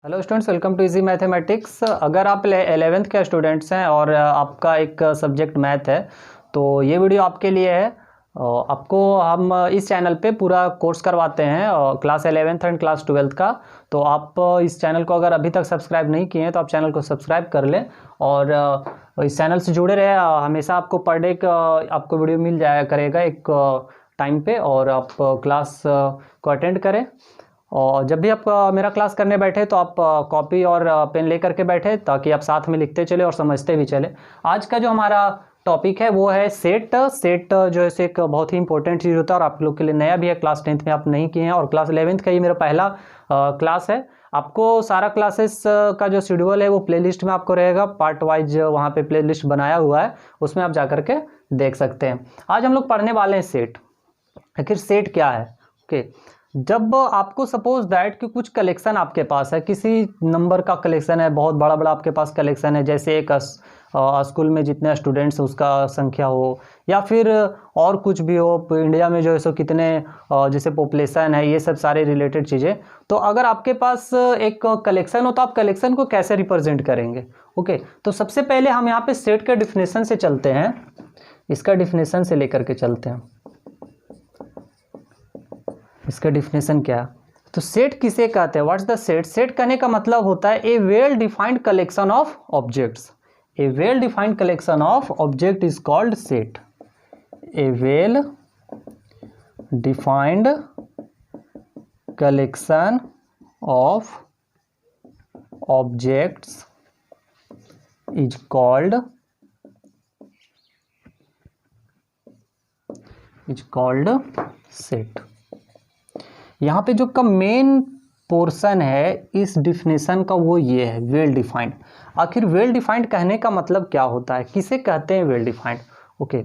Hello students, welcome to easy mathematics. अगर आप 11th के स्टूडेंट्स हैं और आपका एक सब्जेक्ट मैथ है तो ये वीडियो आपके लिए है। आपको हम इस चैनल पे पूरा कोर्स करवाते हैं class 11th and class 12th का। तो आप इस चैनल को अगर अभी तक सब्सक्राइब नहीं किए हैं तो आप चैनल को सब्सक्राइब कर लें और इस चैनल से जुड़े रहे। हमेशा आपको पर डे आपको वीडियो मिल जाया करेगा एक टाइम पे, और आप क्लास को अटेंड करें। और जब भी आप मेरा क्लास करने बैठे तो आप कॉपी और पेन लेकर के बैठे ताकि आप साथ में लिखते चले और समझते भी चले। आज का जो हमारा टॉपिक है वो है सेट। सेट जो है एक बहुत ही इंपॉर्टेंट चीज़ होता है और आप लोग के लिए नया भी है। क्लास 10th में आप नहीं किए हैं और क्लास 11th का ये मेरा पहला क्लास है। आपको सारा क्लासेस का जो शेड्यूल है वो प्लेलिस्ट में आपको रहेगा, पार्ट वाइज वहाँ पे प्लेलिस्ट बनाया हुआ है, उसमें आप जा करके देख सकते हैं। आज हम लोग पढ़ने वाले हैं सेट। आखिर सेट क्या है? ओके, जब आपको सपोज दैट कि कुछ कलेक्शन आपके पास है, किसी नंबर का कलेक्शन है, बहुत बड़ा बड़ा आपके पास कलेक्शन है, जैसे एक स्कूल में जितने स्टूडेंट्स उसका संख्या हो, या फिर और कुछ भी हो, इंडिया में जो है सो कितने जैसे पॉपुलेशन है, ये सब सारे रिलेटेड चीज़ें। तो अगर आपके पास एक कलेक्शन हो तो आप कलेक्शन को कैसे रिप्रेजेंट करेंगे? ओके, तो सबसे पहले हम यहाँ पे सेट के डिफिनेशन से चलते हैं। इसका डिफिनेशन से लेकर के चलते हैं। इसका डिफिनेशन क्या है? तो सेट किसे कहते हैं? What's the set? सेट कहने का मतलब होता है a well defined collection of objects. A well defined collection of object is called set. A well defined collection of objects is called set. यहाँ पे जो का मेन पोर्शन है इस डिफिनेशन का वो ये है, वेल डिफाइंड। आखिर वेल डिफाइंड कहने का मतलब क्या होता है? किसे कहते हैं वेल डिफाइंड? ओके,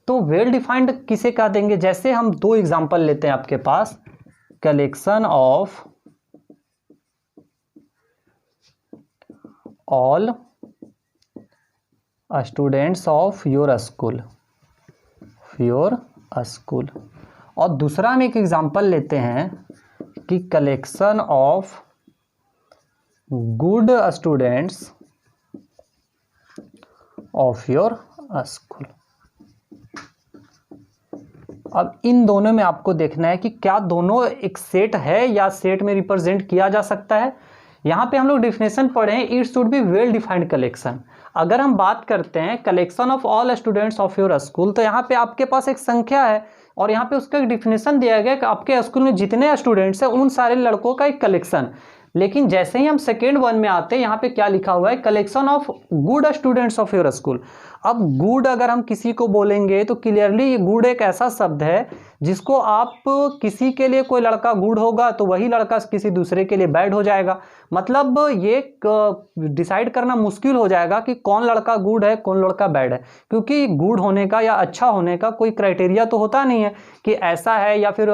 तो वेल डिफाइंड किसे कह देंगे? जैसे हम दो एग्जांपल लेते हैं आपके पास, collection of all students of your school, और दूसरा हम एक एग्जांपल लेते हैं कि collection of good students of your school. अब इन दोनों में आपको देखना है कि क्या दोनों एक सेट है या सेट में रिप्रेजेंट किया जा सकता है। यहाँ पे हम लोग डिफिनेशन पढ़े हैं, it should be well defined collection. अगर हम बात करते हैं collection of all students of your school, तो यहाँ पे आपके पास एक संख्या है और यहाँ पे उसका एक डिफिनेशन दिया गया कि आपके स्कूल में जितने स्टूडेंट्स हैं उन सारे लड़कों का एक कलेक्शन। लेकिन जैसे ही हम सेकेंड वन में आते हैं, यहाँ पे क्या लिखा हुआ है? Collection of good students of your school. अब गुड अगर हम किसी को बोलेंगे तो क्लियरली गुड एक ऐसा शब्द है जिसको आप किसी के लिए कोई लड़का गुड होगा तो वही लड़का किसी दूसरे के लिए बैड हो जाएगा। मतलब ये डिसाइड करना मुश्किल हो जाएगा कि कौन लड़का गुड है कौन लड़का बैड है, क्योंकि गुड होने का या अच्छा होने का कोई क्राइटेरिया तो होता नहीं है कि ऐसा है या फिर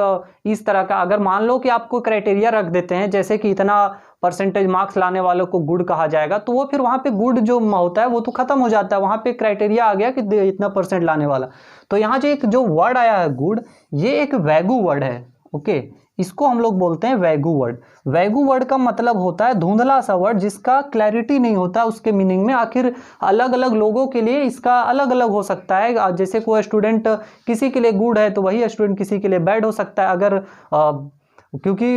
इस तरह का। अगर मान लो कि आपको क्राइटेरिया रख देते हैं जैसे कि इतना परसेंटेज मार्क्स लाने वालों को गुड कहा जाएगा, तो वो फिर वहाँ पे गुड जो होता है वो तो खत्म हो जाता है। वहाँ पे क्राइटेरिया आ गया कि इतना परसेंट लाने वाला। तो यहाँ जो वर्ड आया है गुड, ये एक वैगू वर्ड है। ओके, इसको हम लोग बोलते हैं वैगू वर्ड। वैगू वर्ड का मतलब होता है धुंधला सा वर्ड जिसका क्लैरिटी नहीं होता उसके मीनिंग में। आखिर अलग अलग लोगों के लिए इसका अलग अलग हो सकता है। जैसे कोई स्टूडेंट किसी के लिए गुड है तो वही स्टूडेंट किसी के लिए बैड हो सकता है। अगर क्योंकि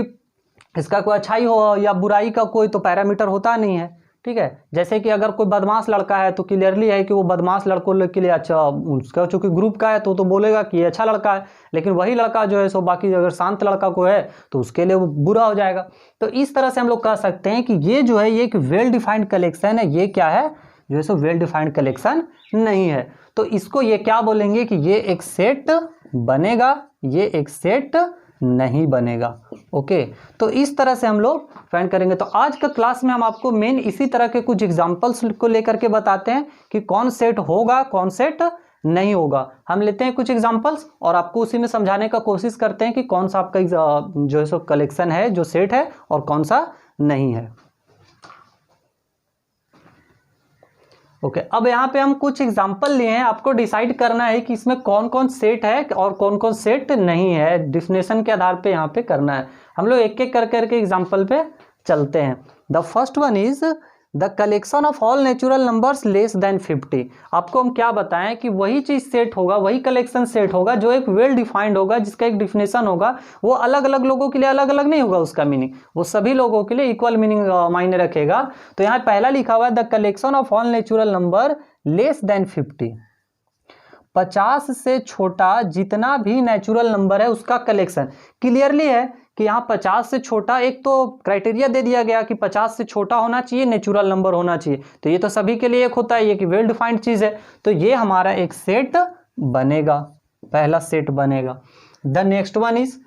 इसका कोई अच्छाई हो या बुराई का कोई तो पैरामीटर होता नहीं है, ठीक है। जैसे कि अगर कोई बदमाश लड़का है तो क्लियरली है कि वो बदमाश लड़कों के लिए अच्छा, उसका चूंकि ग्रुप का है तो बोलेगा कि ये अच्छा लड़का है। लेकिन वही लड़का जो है सो बाकी अगर शांत लड़का को है तो उसके लिए वो बुरा हो जाएगा। तो इस तरह से हम लोग कह सकते हैं कि ये जो है ये एक वेल डिफाइंड कलेक्शन है। ये क्या है? जो है सो वेल डिफाइंड कलेक्शन नहीं है। तो इसको ये क्या बोलेंगे कि ये एक सेट बनेगा, ये एक सेट नहीं बनेगा। ओके, तो इस तरह से हम लोग फाइंड करेंगे। तो आज का क्लास में हम आपको मेन इसी तरह के कुछ एग्जांपल्स को लेकर के बताते हैं कि कौन सेट होगा कौन सेट नहीं होगा। हम लेते हैं कुछ एग्जांपल्स और आपको उसी में समझाने का कोशिश करते हैं कि कौन सा आपका जो है सो कलेक्शन है जो सेट है और कौन सा नहीं है। ओके, अब यहाँ पे हम कुछ एग्जाम्पल लिए हैं। आपको डिसाइड करना है कि इसमें कौन कौन सेट है और कौन कौन सेट नहीं है। डिफिनेशन के आधार पे यहाँ पे करना है। हम लोग एक एक कर करके एग्जाम्पल पे चलते हैं। The first one is the collection of all natural numbers less than 50। आपको हम क्या बताएं कि वही चीज सेट होगा, वही कलेक्शन सेट होगा जो एक वेल डिफाइंड होगा, जिसका एक डिफिनेशन होगा, वो अलग अलग लोगों के लिए अलग अलग नहीं होगा उसका मीनिंग, वो सभी लोगों के लिए इक्वल मीनिंग मायने रखेगा। तो यहाँ पहला लिखा हुआ है the collection of all natural number less than 50। 50 से छोटा जितना भी नेचुरल नंबर है उसका कलेक्शन। क्लियरली है कि यहाँ 50 से छोटा एक तो क्राइटेरिया दे दिया गया कि 50 से छोटा होना चाहिए, नेचुरल नंबर होना चाहिए, तो ये तो सभी के लिए एक होता है, ये कि वेल डिफाइंड चीज है, तो ये हमारा एक सेट बनेगा, पहला सेट बनेगा। The next one is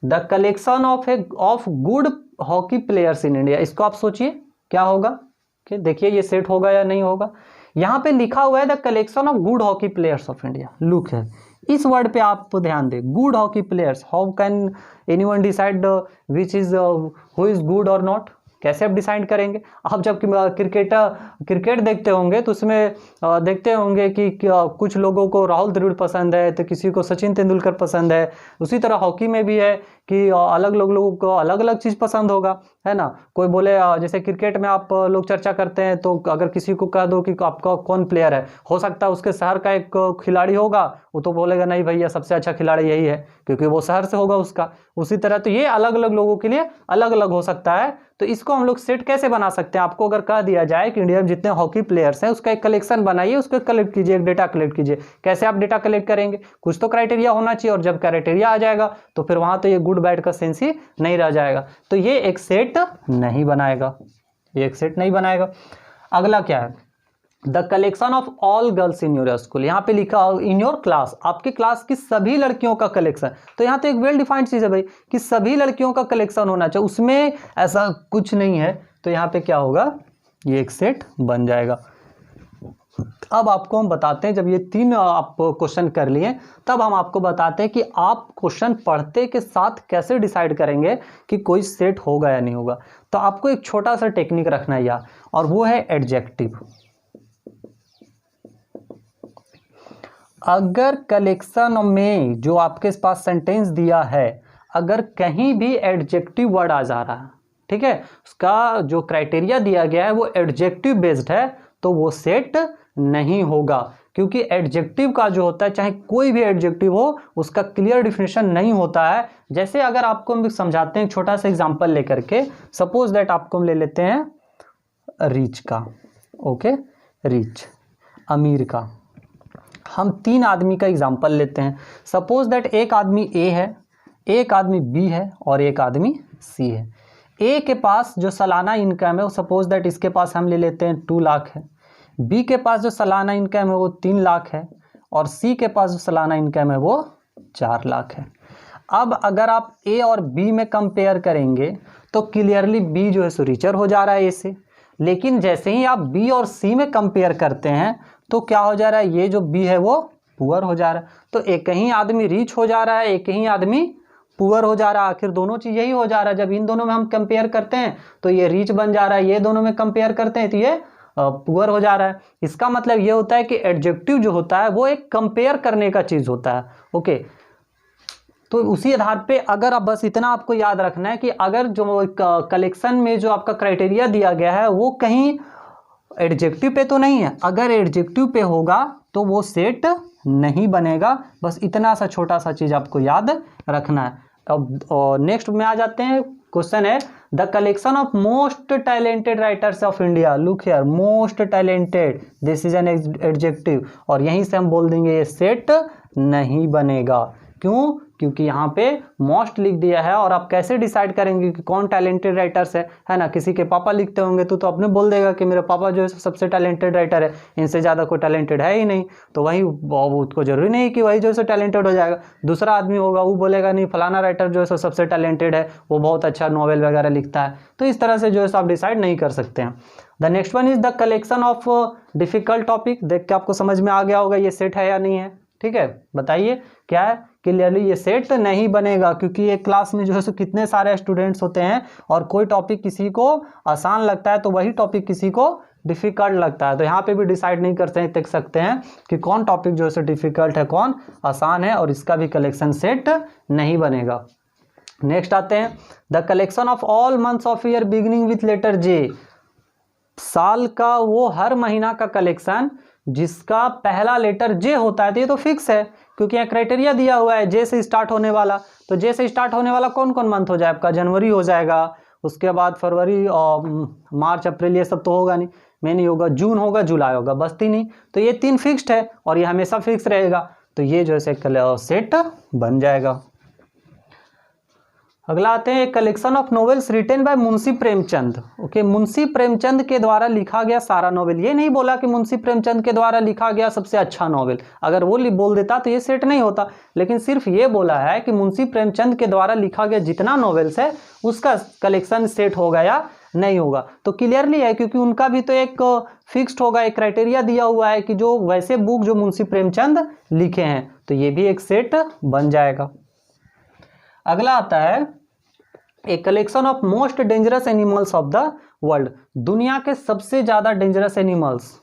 the collection of good hockey players in India. इसको आप सोचिए क्या होगा, कि देखिए ये सेट होगा या नहीं होगा। यहाँ पे लिखा हुआ है the collection of good hockey players of India. Look है, इस वर्ड पे आप तो ध्यान दें, good hockey players. How can anyone decide which is who is good और नॉट? कैसे आप डिसाइड करेंगे? आप जब क्रिकेट देखते होंगे तो उसमें देखते होंगे कि कुछ लोगों को राहुल द्रविड़ पसंद है, तो किसी को सचिन तेंदुलकर पसंद है। उसी तरह हॉकी में भी है कि अलग अलग लोगों को अलग अलग चीज़ पसंद होगा, है ना। कोई बोले जैसे क्रिकेट में आप लोग चर्चा करते हैं, तो अगर किसी को कह दो कि आपका कौन प्लेयर है, हो सकता है उसके शहर का एक खिलाड़ी होगा, वो तो बोलेगा नहीं भैया सबसे अच्छा खिलाड़ी यही है, क्योंकि वो शहर से होगा उसका। उसी तरह तो ये अलग अलग लोगों के लिए अलग अलग हो सकता है। तो इसको हम लोग सेट कैसे बना सकते हैं? आपको अगर कह दिया जाए कि इंडिया में जितने हॉकी प्लेयर्स हैं उसका एक कलेक्शन बनाइए, उसको कलेक्ट कीजिए, एक डेटा कलेक्ट कीजिए। कैसे आप डेटा कलेक्ट करेंगे? कुछ तो क्राइटेरिया होना चाहिए, और जब क्राइटेरिया आ जाएगा तो फिर वहां तो ये गुड बैड का सेंस ही नहीं रह जाएगा, तो ये एक सेट नहीं बनाएगा, ये एक सेट नहीं बनाएगा। अगला क्या है? The collection of all girls in your school. यहाँ पे लिखा इन योर क्लास, आपके क्लास की सभी लड़कियों का कलेक्शन। तो यहाँ तो एक वेल डिफाइंड चीज है भाई कि सभी लड़कियों का कलेक्शन होना चाहिए, उसमें ऐसा कुछ नहीं है, तो यहाँ पे क्या होगा? ये एक सेट बन जाएगा। अब आपको हम बताते हैं, जब ये तीन आप क्वेश्चन कर लिए तब हम आपको बताते हैं कि आप क्वेश्चन पढ़ते के साथ कैसे डिसाइड करेंगे कि कोई सेट होगा या नहीं होगा। तो आपको एक छोटा सा टेक्निक रखना है यार, और वो है एडजेक्टिव। अगर कलेक्शन में जो आपके पास सेंटेंस दिया है, अगर कहीं भी एडजेक्टिव वर्ड आ जा रहा है, ठीक है, उसका जो क्राइटेरिया दिया गया है वो एडजेक्टिव बेस्ड है, तो वो सेट नहीं होगा। क्योंकि एडजेक्टिव का जो होता है, चाहे कोई भी एडजेक्टिव हो, उसका क्लियर डिफिनेशन नहीं होता है। जैसे अगर आपको हम समझाते हैं छोटा सा एग्जांपल लेकर के, सपोज दैट आपको हम ले लेते हैं रिच का, ओके, रिच, अमीर का। हम तीन आदमी का एग्जांपल लेते हैं। सपोज दैट एक आदमी ए है, एक आदमी बी है और एक आदमी सी है। ए के पास जो सालाना इनकम है वो सपोज दैट इसके पास हम ले लेते हैं 2 लाख है, बी के पास जो सालाना इनकम है वो 3 लाख है, और सी के पास जो सालाना इनकम है वो 4 लाख है। अब अगर आप ए और बी में कंपेयर करेंगे तो क्लियरली बी जो है सो रिचर हो जा रहा है ए से, लेकिन जैसे ही आप बी और सी में कंपेयर करते हैं तो क्या हो जा रहा है? ये जो बी है वो पुअर हो जा रहा है। तो एक ही आदमी रिच हो जा रहा है, एक ही आदमी पुअर हो जा रहा है। आखिर दोनों चीज यही हो जा रहा है। जब इन दोनों में हम कंपेयर करते हैं तो ये रिच बन जा रहा है, ये दोनों में कंपेयर करते हैं तो ये पुअर हो जा रहा है। इसका मतलब ये होता है कि एडजेक्टिव जो होता है वो एक कंपेयर करने का चीज होता है, ओके। तो उसी आधार पे अगर आप बस इतना आपको याद रखना है कि अगर जो कलेक्शन में जो आपका क्राइटेरिया दिया गया है वो कहीं एडजेक्टिव पे तो नहीं है, अगर एडजेक्टिव पे होगा तो वो सेट नहीं बनेगा। बस इतना सा छोटा सा चीज आपको याद रखना है। अब नेक्स्ट में आ जाते हैं। क्वेश्चन है the collection of most talented writers of India. Look here, most talented, this is an adjective, और यहीं से हम बोल देंगे ये सेट नहीं बनेगा। क्यों? क्योंकि यहाँ पे मोस्ट लिख दिया है, और आप कैसे डिसाइड करेंगे कि कौन टैलेंटेड राइटर्स है ना। किसी के पापा लिखते होंगे तो अपने बोल देगा कि मेरे पापा जो है सबसे टैलेंटेड राइटर है, इनसे ज़्यादा कोई टैलेंटेड है ही नहीं, तो वही उसको जरूरी नहीं कि वही जो है टैलेंटेड हो जाएगा। दूसरा आदमी होगा वो बोलेगा नहीं फलाना राइटर जो है सबसे टैलेंटेड है, वो बहुत अच्छा नॉवेल वगैरह लिखता है। तो इस तरह से जो है आप डिसाइड नहीं कर सकते हैं। The next one is the collection of difficult topic. देख के आपको समझ में आ गया होगा ये सेट है या नहीं है, ठीक है, बताइए क्या है। क्लियरली ये सेट नहीं बनेगा, क्योंकि एक क्लास में जो है सो कितने सारे स्टूडेंट्स होते हैं, और कोई टॉपिक किसी को आसान लगता है तो वही टॉपिक किसी को डिफिकल्ट लगता है। तो यहाँ पे भी डिसाइड नहीं कर देख सकते हैं कि कौन टॉपिक जो है सो डिफिकल्ट है, कौन आसान है, और इसका भी कलेक्शन सेट नहीं बनेगा। नेक्स्ट आते हैं the collection of all months of year beginning with letter J. साल का वो हर महीना का कलेक्शन जिसका पहला लेटर जे होता है, तो ये तो फिक्स है क्योंकि यहाँ क्राइटेरिया दिया हुआ है जे से स्टार्ट होने वाला। तो जे से स्टार्ट होने वाला कौन कौन मंथ हो जाए आपका, जनवरी हो जाएगा, उसके बाद फरवरी और मार्च अप्रैल ये सब तो होगा नहीं, मई नहीं होगा, जून होगा, जुलाई होगा, बस 3 ही। तो ये 3 फिक्स्ड है और ये हमेशा फिक्स रहेगा, तो ये जो है सेट बन जाएगा। अगला आते हैं collection of novels written by Munshi Premchand. Okay, Munshi Premchand के द्वारा लिखा गया सारा नॉवेल। ये नहीं बोला कि मुंशी प्रेमचंद के द्वारा लिखा गया सबसे अच्छा नॉवेल, अगर वो बोल देता तो ये सेट नहीं होता, लेकिन सिर्फ ये बोला है कि मुंशी प्रेमचंद के द्वारा लिखा गया जितना नॉवेल्स है उसका कलेक्शन सेट होगा या नहीं होगा। तो क्लियरली है क्योंकि उनका भी तो एक फिक्स्ड होगा, एक क्राइटेरिया दिया हुआ है कि जो वैसे बुक जो मुंशी प्रेमचंद लिखे हैं, तो ये भी एक सेट बन जाएगा। अगला आता है a collection of most dangerous animals of the world. दुनिया के सबसे ज़्यादा डेंजरस एनिमल्स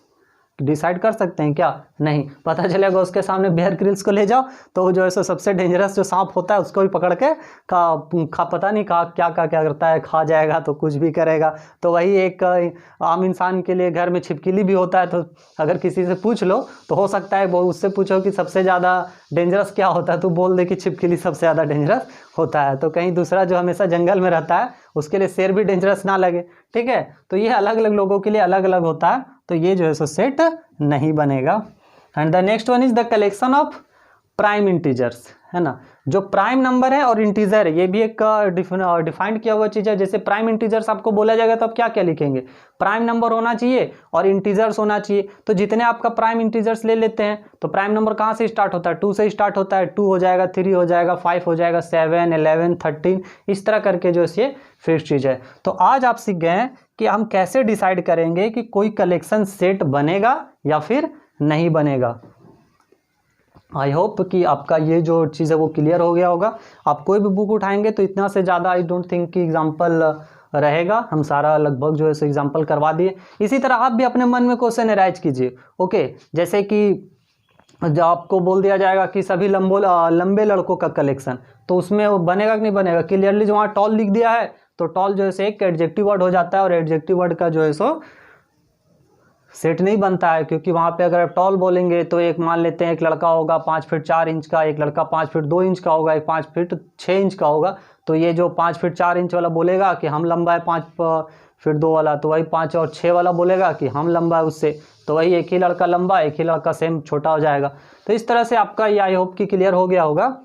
डिसाइड कर सकते हैं क्या? नहीं, पता चलेगा उसके सामने बेयर ग्रिल्स को ले जाओ तो जो है सो सबसे डेंजरस जो सांप होता है उसको भी पकड़ के पता नहीं क्या करता है, खा जाएगा तो कुछ भी करेगा। तो वही एक आम इंसान के लिए घर में छिपकली भी होता है, तो अगर किसी से पूछ लो तो हो सकता है वो उससे पूछो कि सबसे ज़्यादा डेंजरस क्या होता है, तो बोल दे कि छिपकली सबसे ज़्यादा डेंजरस होता है। तो कहीं दूसरा जो हमेशा जंगल में रहता है उसके लिए शेर भी डेंजरस ना लगे, ठीक है। तो ये अलग अलग लोगों के लिए अलग अलग होता है, तो ये जो है सो सेट नहीं बनेगा। And the next one is the collection of prime integers, है ना। जो प्राइम नंबर है और इंटीजर है ये भी एक डिफाइंड किया हुआ चीज़ है। जैसे प्राइम इंटीजर्स आपको बोला जाएगा तो आप क्या क्या लिखेंगे, प्राइम नंबर होना चाहिए और इंटीजर्स होना चाहिए। तो जितने आपका प्राइम इंटीजर्स ले लेते हैं तो प्राइम नंबर कहाँ से स्टार्ट होता है, 2 से स्टार्ट होता है, 2 हो जाएगा, 3 हो जाएगा, 5 हो जाएगा, 7, 11, 13, इस तरह करके जो ये फिक्स चीज़ है। तो आज आप सीख गए हैं कि हम कैसे डिसाइड करेंगे कि कोई कलेक्शन सेट बनेगा या फिर नहीं बनेगा। आई होप कि आपका ये जो चीज़ है वो क्लियर हो गया होगा। आप कोई भी बुक उठाएंगे तो इतना से ज़्यादा आई डोंट थिंक कि एग्जाम्पल रहेगा, हम सारा लगभग जो है सो एग्जाम्पल करवा दिए। इसी तरह आप भी अपने मन में क्वेश्चन अराइज कीजिए। ओके, जैसे कि जब आपको बोल दिया जाएगा कि सभी लंबे लड़कों का कलेक्शन, तो उसमें वो बनेगा कि नहीं बनेगा। क्लियरली जो वहाँ टॉल लिख दिया है तो टॉल जो है सो एक एडजेक्टिव वर्ड हो जाता है और एडजेक्टिव वर्ड का जो है सो सेट नहीं बनता है, क्योंकि वहाँ पे अगर आप टॉल बोलेंगे तो एक मान लेते हैं एक लड़का होगा 5 फीट 4 इंच का, एक लड़का 5 फीट 2 इंच का होगा, एक 5 फीट 6 इंच का होगा। तो ये जो 5 फीट 4 इंच वाला बोलेगा कि हम लंबा है 5 फीट 2 वाला, तो वही 5 और 6 वाला बोलेगा कि हम लंबा है उससे, तो वही एक ही लड़का लंबा एक ही लड़का सेम छोटा हो जाएगा। तो इस तरह से आपका ये आई होप कि क्लियर हो गया होगा।